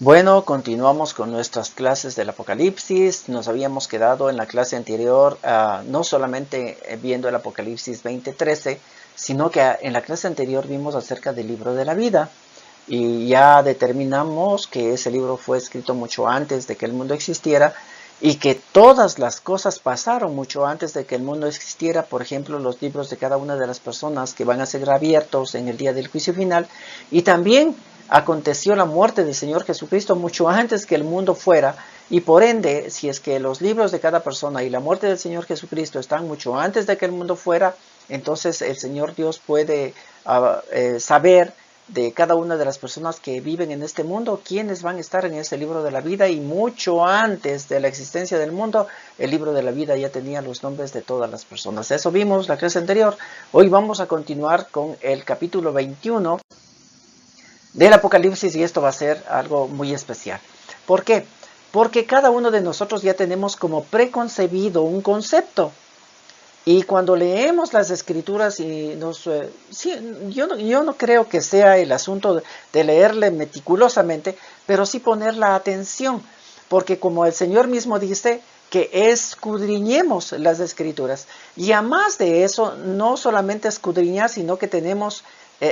Bueno, continuamos con nuestras clases del Apocalipsis. Nos habíamos quedado en la clase anterior no solamente viendo el Apocalipsis 20:13, sino que en la clase anterior vimos acerca del libro de la vida. Y ya determinamos que ese libro fue escrito mucho antes de que el mundo existiera y que todas las cosas pasaron mucho antes de que el mundo existiera. Por ejemplo, los libros de cada una de las personas que van a ser abiertos en el día del juicio final. Y también aconteció la muerte del Señor Jesucristo mucho antes que el mundo fuera, y por ende, si es que los libros de cada persona y la muerte del Señor Jesucristo están mucho antes de que el mundo fuera, entonces el Señor Dios puede saber de cada una de las personas que viven en este mundo quiénes van a estar en ese libro de la vida, y mucho antes de la existencia del mundo, el libro de la vida ya tenía los nombres de todas las personas. Eso vimos la clase anterior. Hoy vamos a continuar con el capítulo 21 del Apocalipsis, y esto va a ser algo muy especial. ¿Por qué? Porque cada uno de nosotros ya tenemos como preconcebido un concepto. Y cuando leemos las escrituras y yo no creo que sea el asunto de leerle meticulosamente, pero sí poner la atención, porque como el Señor mismo dice, que escudriñemos las escrituras. Y a más de eso, no solamente escudriñar, sino que tenemos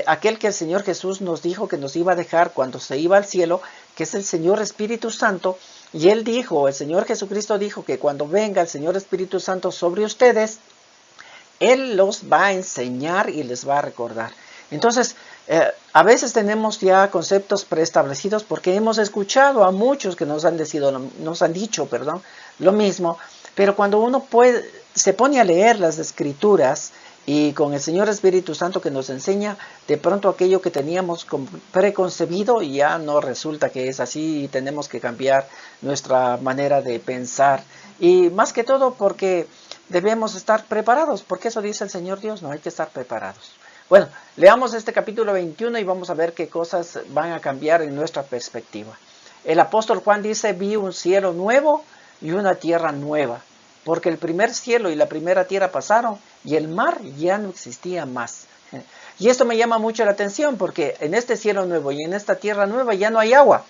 aquel que el Señor Jesús nos dijo que nos iba a dejar cuando se iba al cielo, que es el Señor Espíritu Santo. Y Él dijo, el Señor Jesucristo dijo que cuando venga el Señor Espíritu Santo sobre ustedes, Él los va a enseñar y les va a recordar. Entonces, a veces tenemos ya conceptos preestablecidos porque hemos escuchado a muchos que nos han dicho lo mismo, pero cuando uno se pone a leer las escrituras y con el Señor Espíritu Santo que nos enseña, de pronto aquello que teníamos preconcebido ya no resulta que es así, y tenemos que cambiar nuestra manera de pensar. Y más que todo porque debemos estar preparados, porque eso dice el Señor Dios, no hay que estar preparados. Bueno, leamos este capítulo 21 y vamos a ver qué cosas van a cambiar en nuestra perspectiva. El apóstol Juan dice, vi un cielo nuevo y una tierra nueva, porque el primer cielo y la primera tierra pasaron y el mar ya no existía más. Y esto me llama mucho la atención, porque en este cielo nuevo y en esta tierra nueva ya no hay agua,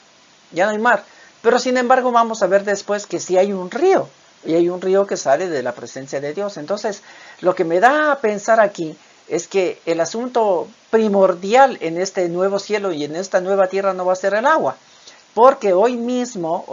ya no hay mar. Pero sin embargo vamos a ver después que sí hay un río, y hay un río que sale de la presencia de Dios. Entonces, lo que me da a pensar aquí es que el asunto primordial en este nuevo cielo y en esta nueva tierra no va a ser el agua. Porque hoy mismo,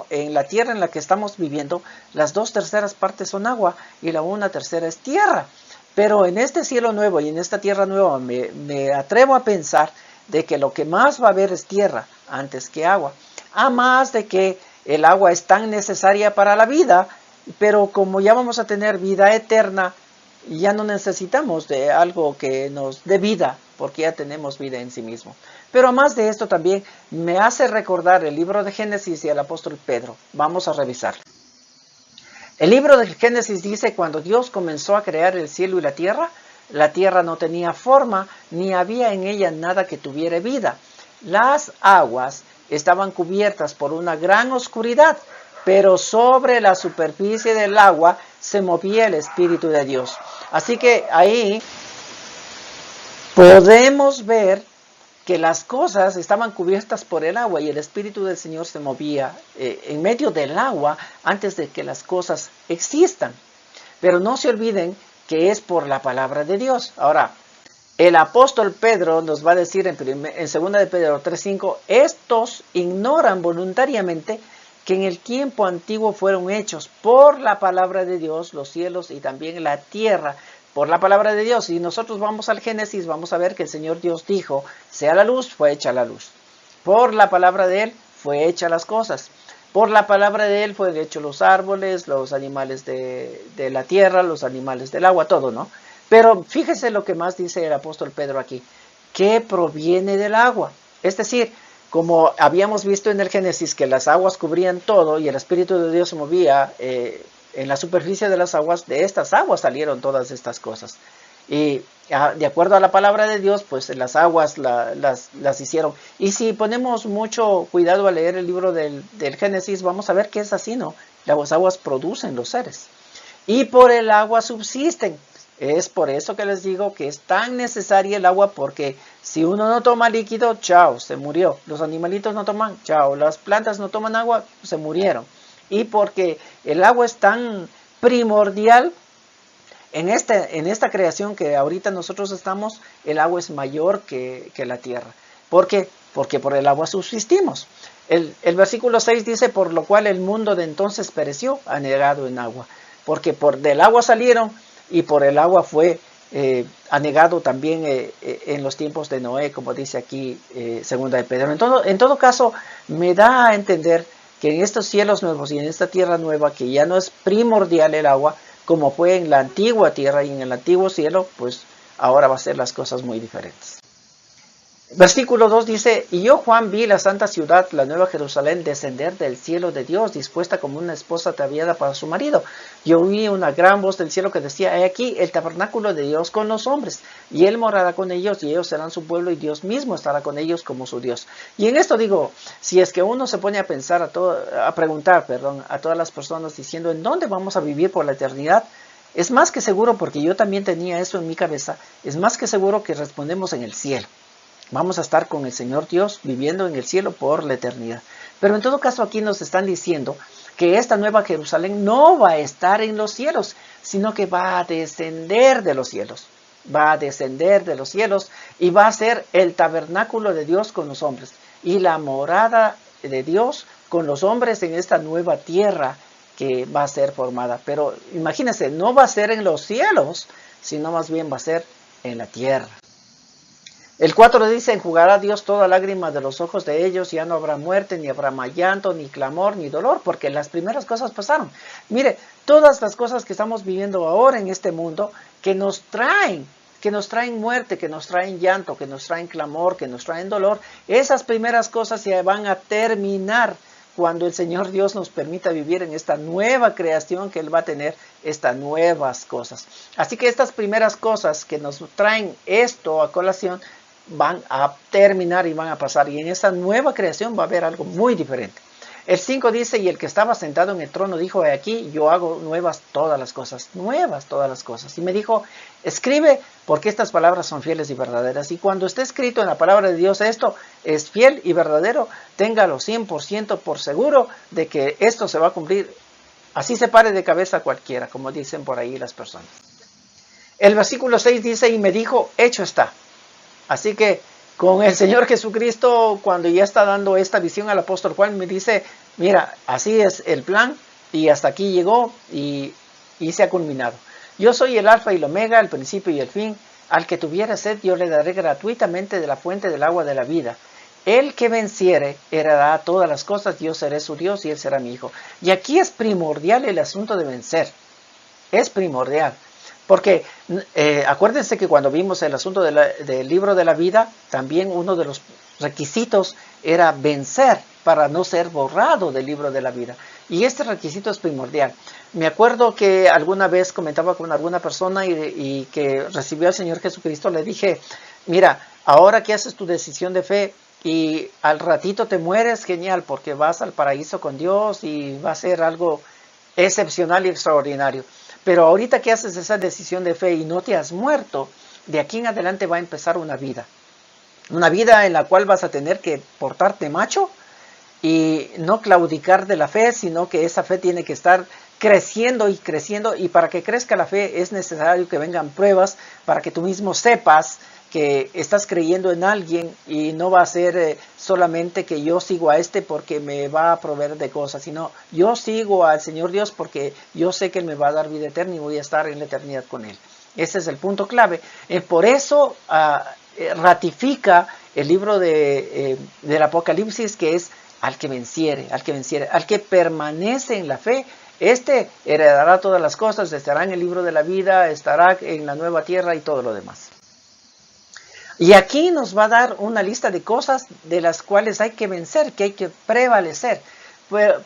en la tierra en la que estamos viviendo, las 2/3 partes son agua y la 1/3 es tierra. Pero en este cielo nuevo y en esta tierra nueva me atrevo a pensar de que lo que más va a haber es tierra antes que agua. A más de que el agua es tan necesaria para la vida, pero como ya vamos a tener vida eterna, ya no necesitamos de algo que nos dé vida, porque ya tenemos vida en sí mismo. Pero más de esto también me hace recordar el libro de Génesis y el apóstol Pedro. Vamos a revisarlo. El libro de Génesis dice, cuando Dios comenzó a crear el cielo y la tierra no tenía forma, ni había en ella nada que tuviera vida. Las aguas estaban cubiertas por una gran oscuridad, pero sobre la superficie del agua se movía el Espíritu de Dios. Así que ahí podemos ver que las cosas estaban cubiertas por el agua y el Espíritu del Señor se movía en medio del agua antes de que las cosas existan. Pero no se olviden que es por la palabra de Dios. Ahora, el apóstol Pedro nos va a decir en 2 de Pedro 3:5, estos ignoran voluntariamente que en el tiempo antiguo fueron hechos por la palabra de Dios los cielos y también la tierra, por la palabra de Dios. Y nosotros vamos al Génesis, vamos a ver que el Señor Dios dijo, sea la luz, fue hecha la luz. Por la palabra de Él fue hecha las cosas. Por la palabra de Él fueron hechos los árboles, los animales de la tierra, los animales del agua, todo, ¿no? Pero fíjese lo que más dice el apóstol Pedro aquí, que proviene del agua. Es decir, como habíamos visto en el Génesis que las aguas cubrían todo y el Espíritu de Dios se movía en la superficie de las aguas, de estas aguas salieron todas estas cosas. Y de acuerdo a la palabra de Dios, pues las aguas las hicieron. Y si ponemos mucho cuidado a leer el libro del Génesis, vamos a ver que es así, ¿no? Las aguas producen los seres. Y por el agua subsisten. Es por eso que les digo que es tan necesaria el agua, porque si uno no toma líquido, chao, se murió. Los animalitos no toman, chao. Las plantas no toman agua, se murieron. Y porque el agua es tan primordial en esta creación que ahorita nosotros estamos, el agua es mayor que la tierra. ¿Por qué? Porque por el agua subsistimos. El versículo 6 dice, por lo cual el mundo de entonces pereció, anegado en agua. Porque del agua salieron y por el agua fue anegado también en los tiempos de Noé, como dice aquí segunda de Pedro. En todo caso, me da a entender que en estos cielos nuevos y en esta tierra nueva, que ya no es primordial el agua, como fue en la antigua tierra y en el antiguo cielo, pues ahora va a ser las cosas muy diferentes. Versículo 2 dice, y yo Juan vi la santa ciudad, la nueva Jerusalén, descender del cielo de Dios, dispuesta como una esposa ataviada para su marido. Yo oí una gran voz del cielo que decía, he aquí el tabernáculo de Dios con los hombres, y Él morará con ellos, y ellos serán su pueblo, y Dios mismo estará con ellos como su Dios. Y en esto digo, si es que uno se pone a pensar, a preguntar a todas las personas diciendo, ¿en dónde vamos a vivir por la eternidad? Es más que seguro, porque yo también tenía eso en mi cabeza, es más que seguro que respondemos en el cielo. Vamos a estar con el Señor Dios viviendo en el cielo por la eternidad. Pero en todo caso aquí nos están diciendo que esta nueva Jerusalén no va a estar en los cielos, sino que va a descender de los cielos. Va a descender de los cielos y va a ser el tabernáculo de Dios con los hombres. Y la morada de Dios con los hombres en esta nueva tierra que va a ser formada. Pero imagínense, no va a ser en los cielos, sino más bien va a ser en la tierra. El 4 dice, enjugará Dios toda lágrima de los ojos de ellos, ya no habrá muerte, ni habrá más llanto, ni clamor, ni dolor, porque las primeras cosas pasaron. Mire, todas las cosas que estamos viviendo ahora en este mundo, que nos traen muerte, que nos traen llanto, que nos traen clamor, que nos traen dolor, esas primeras cosas se van a terminar cuando el Señor Dios nos permita vivir en esta nueva creación que Él va a tener, estas nuevas cosas. Así que estas primeras cosas que nos traen esto a colación, van a terminar y van a pasar. Y en esta nueva creación va a haber algo muy diferente. El 5 dice, y el que estaba sentado en el trono dijo, he aquí, yo hago nuevas todas las cosas. Nuevas todas las cosas. Y me dijo, escribe, porque estas palabras son fieles y verdaderas. Y cuando esté escrito en la palabra de Dios, esto es fiel y verdadero, téngalo 100% por seguro de que esto se va a cumplir. Así se pare de cabeza cualquiera, como dicen por ahí las personas. El versículo 6 dice, y me dijo, hecho está. Así que con el Señor Jesucristo, cuando ya está dando esta visión al apóstol Juan, me dice, mira, así es el plan y hasta aquí llegó y se ha culminado. Yo soy el alfa y el omega, el principio y el fin. Al que tuviera sed, yo le daré gratuitamente de la fuente del agua de la vida. El que venciere heredará todas las cosas, yo seré su Dios y él será mi hijo. Y aquí es primordial el asunto de vencer. Es primordial. Porque acuérdense que cuando vimos el asunto del libro de la vida, también uno de los requisitos era vencer para no ser borrado del libro de la vida. Y este requisito es primordial. Me acuerdo que alguna vez comentaba con alguna persona y que recibió al Señor Jesucristo, le dije, mira, ahora que haces tu decisión de fe y al ratito te mueres, genial, porque vas al paraíso con Dios y va a ser algo excepcional y extraordinario. Pero ahorita que haces esa decisión de fe y no te has muerto, de aquí en adelante va a empezar una vida. Una vida en la cual vas a tener que portarte macho y no claudicar de la fe, sino que esa fe tiene que estar creciendo y creciendo. Y para que crezca la fe es necesario que vengan pruebas para que tú mismo sepas que estás creyendo en alguien y no va a ser solamente que yo sigo a este porque me va a proveer de cosas, sino yo sigo al Señor Dios porque yo sé que Él me va a dar vida eterna y voy a estar en la eternidad con Él. Ese es el punto clave. Por eso ratifica el libro del Apocalipsis, que es al que venciere, al que permanece en la fe. Este heredará todas las cosas, estará en el libro de la vida, estará en la nueva tierra y todo lo demás. Y aquí nos va a dar una lista de cosas de las cuales hay que vencer, que hay que prevalecer.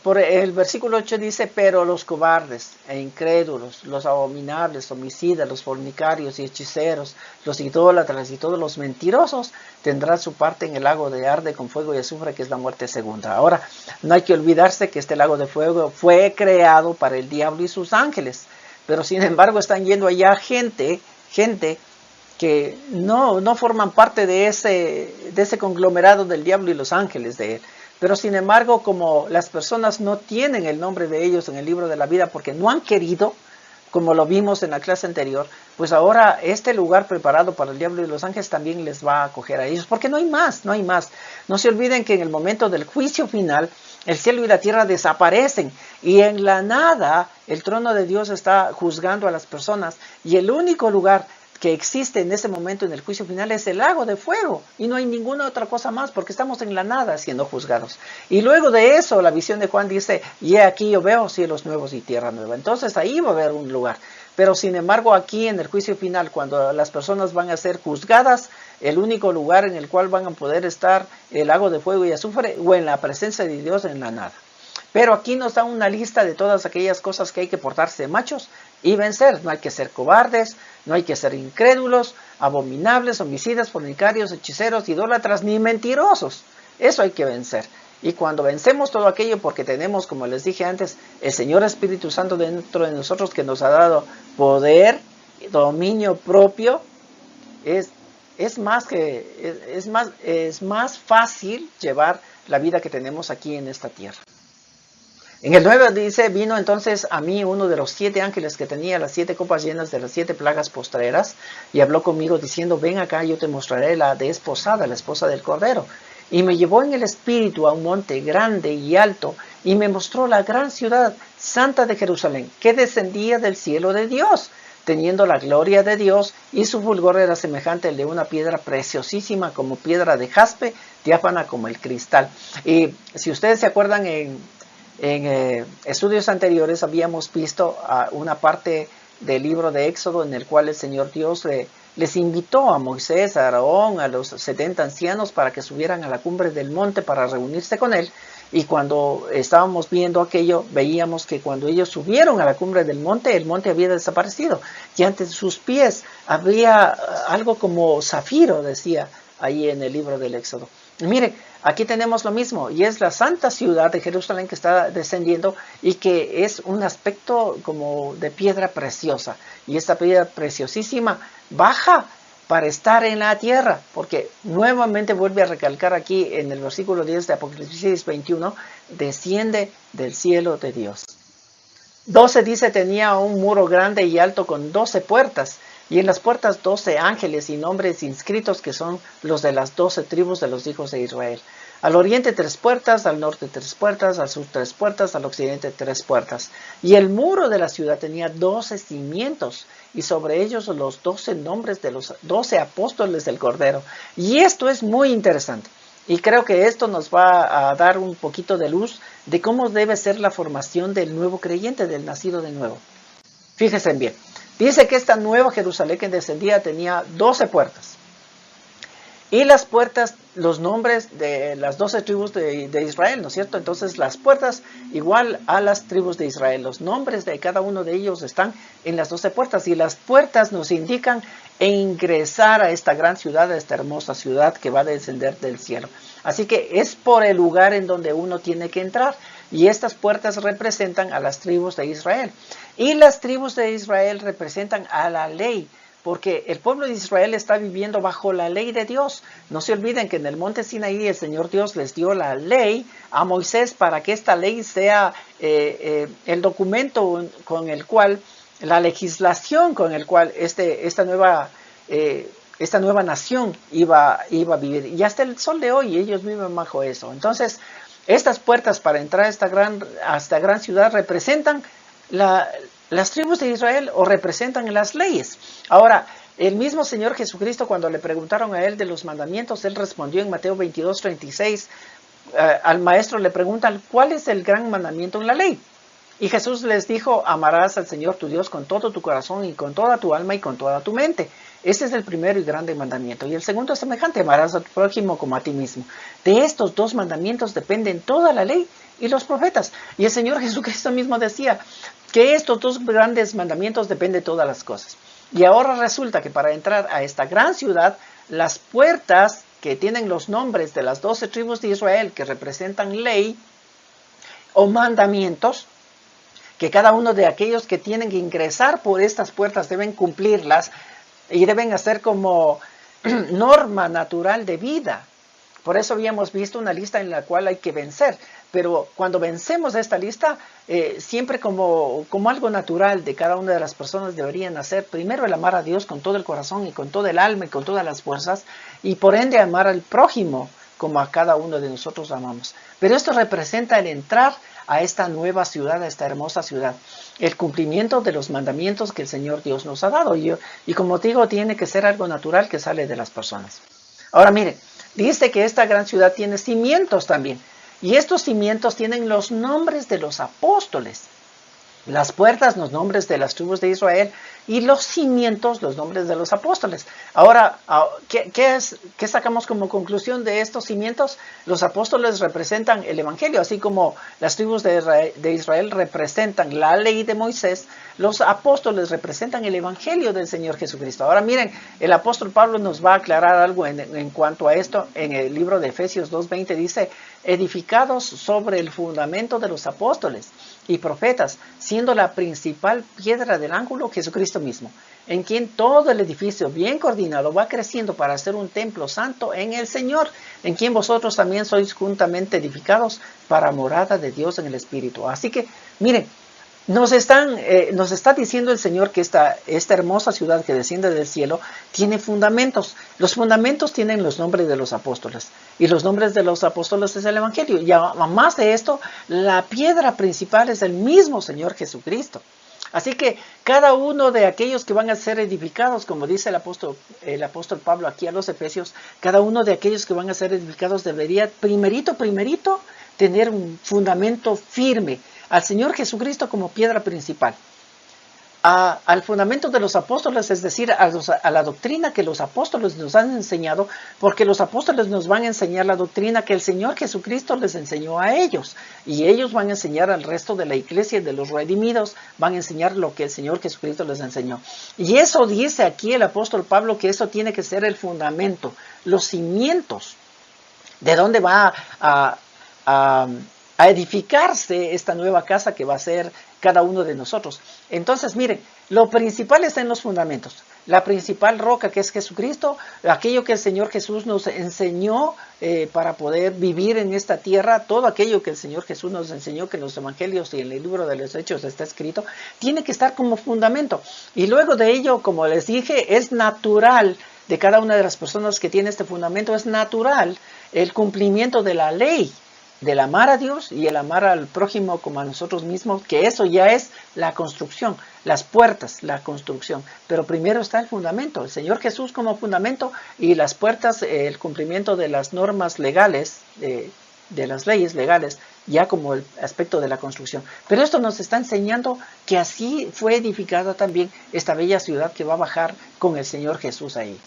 Por el versículo 8 dice, pero los cobardes e incrédulos, los abominables, homicidas, los fornicarios y hechiceros, los idólatras y todos los mentirosos tendrán su parte en el lago de arde con fuego y azufre, que es la muerte segunda. Ahora, no hay que olvidarse que este lago de fuego fue creado para el diablo y sus ángeles, pero sin embargo están yendo allá gente gente que no forman parte de ese conglomerado del diablo y los ángeles de él. Pero sin embargo, como las personas no tienen el nombre de ellos en el libro de la vida porque no han querido, como lo vimos en la clase anterior, pues ahora este lugar preparado para el diablo y los ángeles también les va a acoger a ellos, porque no hay más, no hay más. No se olviden que en el momento del juicio final, el cielo y la tierra desaparecen y en la nada el trono de Dios está juzgando a las personas y el único lugar que existe en ese momento en el juicio final es el lago de fuego y no hay ninguna otra cosa más porque estamos en la nada siendo juzgados. Y luego de eso la visión de Juan dice, y aquí yo veo cielos nuevos y tierra nueva. Entonces ahí va a haber un lugar. Pero sin embargo aquí en el juicio final, cuando las personas van a ser juzgadas, el único lugar en el cual van a poder estar el lago de fuego y azufre o en la presencia de Dios en la nada. Pero aquí nos da una lista de todas aquellas cosas que hay que portarse machos y vencer. No hay que ser cobardes, no hay que ser incrédulos, abominables, homicidas, fornicarios, hechiceros, idólatras, ni mentirosos. Eso hay que vencer. Y cuando vencemos todo aquello, porque tenemos, como les dije antes, el Señor Espíritu Santo dentro de nosotros que nos ha dado poder, dominio propio, es más fácil llevar la vida que tenemos aquí en esta tierra. En el 9 dice, vino entonces a mí uno de los 7 ángeles que tenía las 7 copas llenas de las 7 plagas postreras, y habló conmigo diciendo, ven acá, yo te mostraré la desposada, la esposa del Cordero. Y me llevó en el espíritu a un monte grande y alto, y me mostró la gran ciudad santa de Jerusalén, que descendía del cielo de Dios, teniendo la gloria de Dios, y su fulgor era semejante al de una piedra preciosísima, como piedra de jaspe, diáfana como el cristal. Y si ustedes se acuerdan, en estudios anteriores habíamos visto una parte del libro de Éxodo en el cual el Señor Dios les invitó a Moisés, a Aarón, a los 70 ancianos para que subieran a la cumbre del monte para reunirse con él. Y cuando estábamos viendo aquello, veíamos que cuando ellos subieron a la cumbre del monte, el monte había desaparecido. Y ante sus pies había algo como zafiro, decía ahí en el libro del Éxodo. Y mire, aquí tenemos lo mismo, y es la santa ciudad de Jerusalén que está descendiendo y que es un aspecto como de piedra preciosa. Y esta piedra preciosísima baja para estar en la tierra, porque nuevamente vuelve a recalcar aquí en el versículo 10 de Apocalipsis 21, desciende del cielo de Dios. 12 dice, tenía un muro grande y alto con 12 puertas, y en las puertas 12 ángeles y nombres inscritos que son los de las 12 tribus de los hijos de Israel. Al oriente 3 puertas, al norte 3 puertas, al sur 3 puertas, al occidente 3 puertas. Y el muro de la ciudad tenía 12 cimientos, y sobre ellos los 12 nombres de los 12 apóstoles del Cordero. Y esto es muy interesante. Y creo que esto nos va a dar un poquito de luz de cómo debe ser la formación del nuevo creyente, del nacido de nuevo. Fíjense bien. Dice que esta nueva Jerusalén que descendía tenía 12 puertas. Y las puertas, los nombres de las 12 tribus de Israel, ¿no es cierto? Entonces las puertas igual a las tribus de Israel. Los nombres de cada uno de ellos están en las 12 puertas. Y las puertas nos indican ingresar a esta gran ciudad, a esta hermosa ciudad que va a descender del cielo. Así que es por el lugar en donde uno tiene que entrar. Y estas puertas representan a las tribus de Israel. Y las tribus de Israel representan a la ley, porque el pueblo de Israel está viviendo bajo la ley de Dios. No se olviden que en el monte Sinaí el Señor Dios les dio la ley a Moisés para que esta ley sea el documento con el cual, la legislación con el cual esta nueva nación iba a vivir. Y hasta el sol de hoy ellos viven bajo eso. Entonces, estas puertas para entrar a esta gran ciudad representan las tribus de Israel o representan las leyes. Ahora, el mismo Señor Jesucristo, cuando le preguntaron a él de los mandamientos, él respondió en Mateo 22:36, al maestro le preguntan, ¿cuál es el gran mandamiento en la ley? Y Jesús les dijo, amarás al Señor tu Dios con todo tu corazón y con toda tu alma y con toda tu mente. Este es el primero y grande mandamiento. Y el segundo es semejante, amarás a tu prójimo como a ti mismo. De estos 2 mandamientos dependen toda la ley y los profetas. Y el Señor Jesucristo mismo decía que estos 2 grandes mandamientos dependen de todas las cosas. Y ahora resulta que para entrar a esta gran ciudad, las puertas que tienen los nombres de las 12 tribus de Israel, que representan ley o mandamientos, que cada uno de aquellos que tienen que ingresar por estas puertas deben cumplirlas, y deben ser como norma natural de vida. Por eso habíamos visto una lista en la cual hay que vencer, pero cuando vencemos esta lista, siempre como algo natural de cada una de las personas deberían hacer, primero el amar a Dios con todo el corazón y con todo el alma y con todas las fuerzas, y por ende amar al prójimo como a cada uno de nosotros amamos. Pero esto representa el entrar a esta nueva ciudad, a esta hermosa ciudad, el cumplimiento de los mandamientos que el Señor Dios nos ha dado, y como digo, tiene que ser algo natural que sale de las personas. Ahora miren, dice que esta gran ciudad tiene cimientos también. Y estos cimientos tienen los nombres de los apóstoles. Las puertas, los nombres de las tribus de Israel. Y los cimientos, los nombres de los apóstoles. Ahora, ¿qué sacamos como conclusión de estos cimientos? Los apóstoles representan el Evangelio, así como las tribus de Israel representan la ley de Moisés. Los apóstoles representan el Evangelio del Señor Jesucristo. Ahora miren, el apóstol Pablo nos va a aclarar algo en cuanto a esto. En el libro de Efesios 2:20 dice, edificados sobre el fundamento de los apóstoles y profetas, siendo la principal piedra del ángulo Jesucristo mismo, en quien todo el edificio bien coordinado va creciendo para ser un templo santo en el Señor, en quien vosotros también sois juntamente edificados para morada de Dios en el Espíritu. Así que, miren, nos está diciendo el Señor que esta hermosa ciudad que desciende del cielo tiene fundamentos. Los fundamentos tienen los nombres de los apóstoles. Y los nombres de los apóstoles es el Evangelio. Y además de esto, la piedra principal es el mismo Señor Jesucristo. Así que cada uno de aquellos que van a ser edificados, como dice el apóstol Pablo aquí a los Efesios, cada uno de aquellos que van a ser edificados debería primerito tener un fundamento firme al Señor Jesucristo como piedra principal, al fundamento de los apóstoles, es decir, a la doctrina que los apóstoles nos han enseñado, porque los apóstoles nos van a enseñar la doctrina que el Señor Jesucristo les enseñó a ellos, y ellos van a enseñar al resto de la iglesia de los redimidos, van a enseñar lo que el Señor Jesucristo les enseñó. Y eso dice aquí el apóstol Pablo, que eso tiene que ser el fundamento, los cimientos, de dónde va a edificarse esta nueva casa que va a ser cada uno de nosotros. Entonces, miren, lo principal está en los fundamentos. La principal roca, que es Jesucristo, aquello que el Señor Jesús nos enseñó para poder vivir en esta tierra, todo aquello que el Señor Jesús nos enseñó, que en los evangelios y en el libro de los Hechos está escrito, tiene que estar como fundamento. Y luego de ello, como les dije, es natural de cada una de las personas que tiene este fundamento, es natural el cumplimiento de la ley, del amar a Dios y el amar al prójimo como a nosotros mismos, que eso ya es la construcción, las puertas, la construcción. Pero primero está el fundamento, el Señor Jesús como fundamento, y las puertas, el cumplimiento de las normas legales, de las leyes legales, ya como el aspecto de la construcción. Pero esto nos está enseñando que así fue edificada también esta bella ciudad que va a bajar con el Señor Jesús ahí.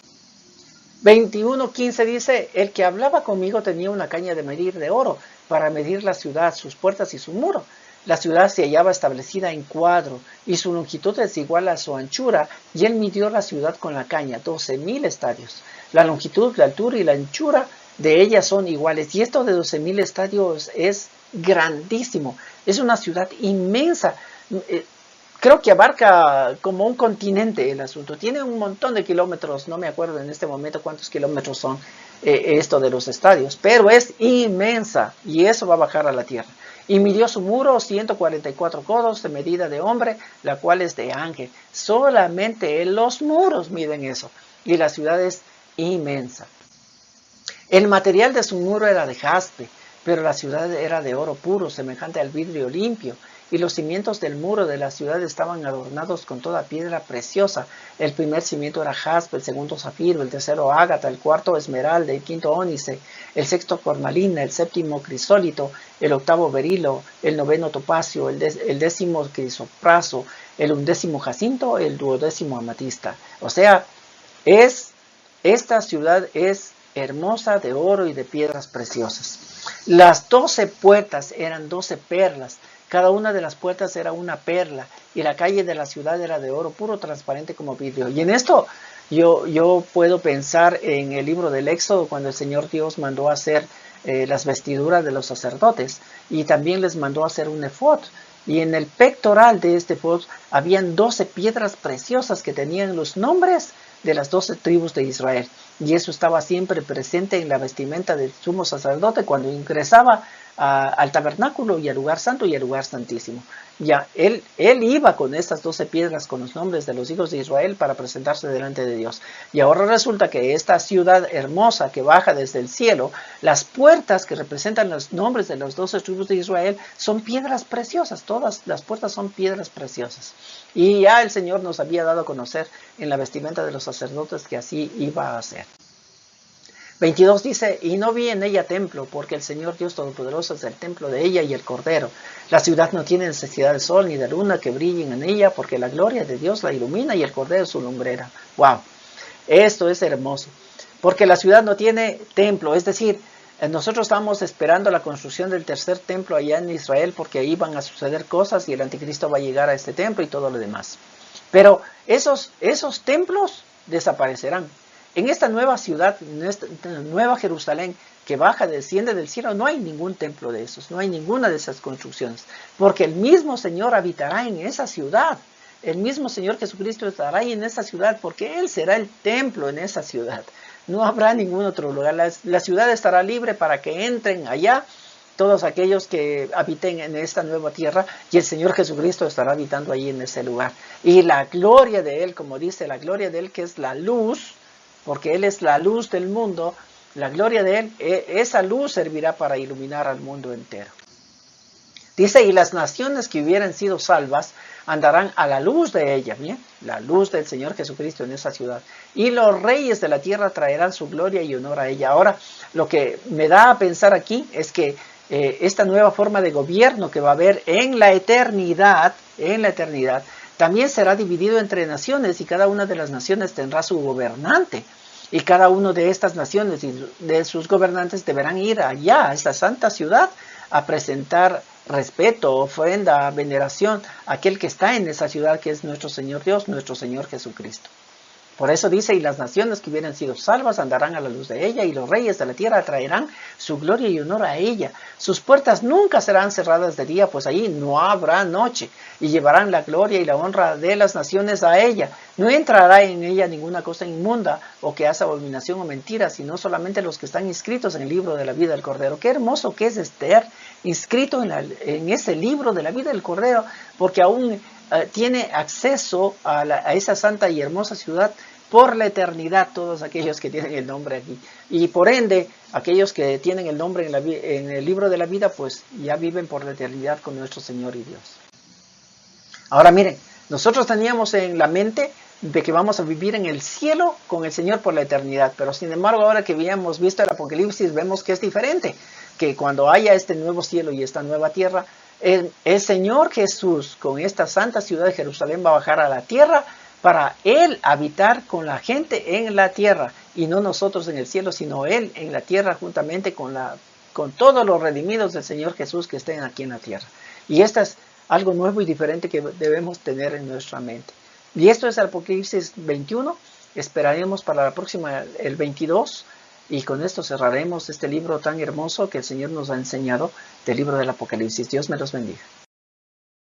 21:15 dice, el que hablaba conmigo tenía una caña de medir de oro para medir la ciudad, sus puertas y su muro. La ciudad se hallaba establecida en cuadro y su longitud es igual a su anchura, y él midió la ciudad con la caña, 12,000 estadios. La longitud, la altura y la anchura de ella son iguales, y esto de 12,000 estadios es grandísimo, es una ciudad inmensa. Creo que abarca como un continente el asunto. Tiene un montón de kilómetros, no me acuerdo en este momento cuántos kilómetros son esto de los estadios, pero es inmensa y eso va a bajar a la tierra. Y midió su muro 144 codos de medida de hombre, la cual es de ángel. Solamente los muros miden eso, y la ciudad es inmensa. El material de su muro era de jaspe, pero la ciudad era de oro puro, semejante al vidrio limpio. Y los cimientos del muro de la ciudad estaban adornados con toda piedra preciosa. El primer cimiento era jaspe, el segundo zafiro, el tercero ágata, el cuarto esmeralda, el quinto ónice, el sexto cornalina, el séptimo crisólito, el octavo berilo, el noveno topacio, el décimo crisopraso, el undécimo jacinto, el duodécimo amatista. O sea, esta ciudad es hermosa de oro y de piedras preciosas. Las 12 puertas eran 12 perlas. Cada una de las puertas era una perla, y la calle de la ciudad era de oro puro, transparente como vidrio. Y en esto yo puedo pensar en el libro del Éxodo, cuando el Señor Dios mandó a hacer las vestiduras de los sacerdotes, y también les mandó a hacer un efod. Y en el pectoral de este efod habían 12 piedras preciosas que tenían los nombres de las 12 tribus de Israel. Y eso estaba siempre presente en la vestimenta del sumo sacerdote cuando ingresaba al tabernáculo y al lugar santo y al lugar santísimo. Ya, él iba con estas 12 piedras con los nombres de los hijos de Israel para presentarse delante de Dios. Y ahora resulta que esta ciudad hermosa que baja desde el cielo, las puertas que representan los nombres de los 12 tribus de Israel son piedras preciosas. Todas las puertas son piedras preciosas. Y ya el Señor nos había dado a conocer en la vestimenta de los sacerdotes que así iba a ser. 22 dice, y no vi en ella templo, porque el Señor Dios Todopoderoso es el templo de ella y el Cordero. La ciudad no tiene necesidad de sol ni de luna que brillen en ella, porque la gloria de Dios la ilumina y el Cordero es su lumbrera. ¡Wow! Esto es hermoso, porque la ciudad no tiene templo, es decir, nosotros estamos esperando la construcción del tercer templo allá en Israel, porque ahí van a suceder cosas y el anticristo va a llegar a este templo y todo lo demás. Pero esos templos desaparecerán. En esta nueva ciudad, en esta nueva Jerusalén que baja, desciende del cielo, no hay ningún templo de esos, no hay ninguna de esas construcciones, porque el mismo Señor habitará en esa ciudad. El mismo Señor Jesucristo estará ahí en esa ciudad, porque Él será el templo en esa ciudad. No habrá ningún otro lugar. La ciudad estará libre para que entren allá todos aquellos que habiten en esta nueva tierra, y el Señor Jesucristo estará habitando ahí en ese lugar. Y la gloria de Él, como dice, la gloria de Él que es la luz, porque Él es la luz del mundo, la gloria de Él, esa luz servirá para iluminar al mundo entero. Dice, y las naciones que hubieran sido salvas andarán a la luz de ella, ¿bien? La luz del Señor Jesucristo en esa ciudad. Y los reyes de la tierra traerán su gloria y honor a ella. Ahora, lo que me da a pensar aquí es que esta nueva forma de gobierno que va a haber en la eternidad, también será dividido entre naciones, y cada una de las naciones tendrá su gobernante. Y cada una de estas naciones y de sus gobernantes deberán ir allá, a esta santa ciudad, a presentar respeto, ofrenda, veneración a aquel que está en esa ciudad, que es nuestro Señor Dios, nuestro Señor Jesucristo. Por eso dice, y las naciones que hubieran sido salvas andarán a la luz de ella, y los reyes de la tierra traerán su gloria y honor a ella. Sus puertas nunca serán cerradas de día, pues allí no habrá noche, y llevarán la gloria y la honra de las naciones a ella. No entrará en ella ninguna cosa inmunda, o que hace abominación o mentira, sino solamente los que están inscritos en el libro de la vida del Cordero. Qué hermoso que es Esther, inscrito en ese libro de la vida del Cordero, porque aún tiene acceso a esa santa y hermosa ciudad por la eternidad, todos aquellos que tienen el nombre aquí. Y por ende, aquellos que tienen el nombre en el libro de la vida, pues ya viven por la eternidad con nuestro Señor y Dios. Ahora miren, nosotros teníamos en la mente de que vamos a vivir en el cielo con el Señor por la eternidad, pero sin embargo ahora que habíamos visto el Apocalipsis vemos que es diferente, que cuando haya este nuevo cielo y esta nueva tierra, el Señor Jesús con esta santa ciudad de Jerusalén va a bajar a la tierra para Él habitar con la gente en la tierra, y no nosotros en el cielo, sino Él en la tierra juntamente con todos los redimidos del Señor Jesús que estén aquí en la tierra. Y esto es algo nuevo y diferente que debemos tener en nuestra mente. Y esto es el Apocalipsis 21, esperaremos para la próxima, el 22, y con esto cerraremos este libro tan hermoso que el Señor nos ha enseñado, del libro del Apocalipsis. Dios me los bendiga.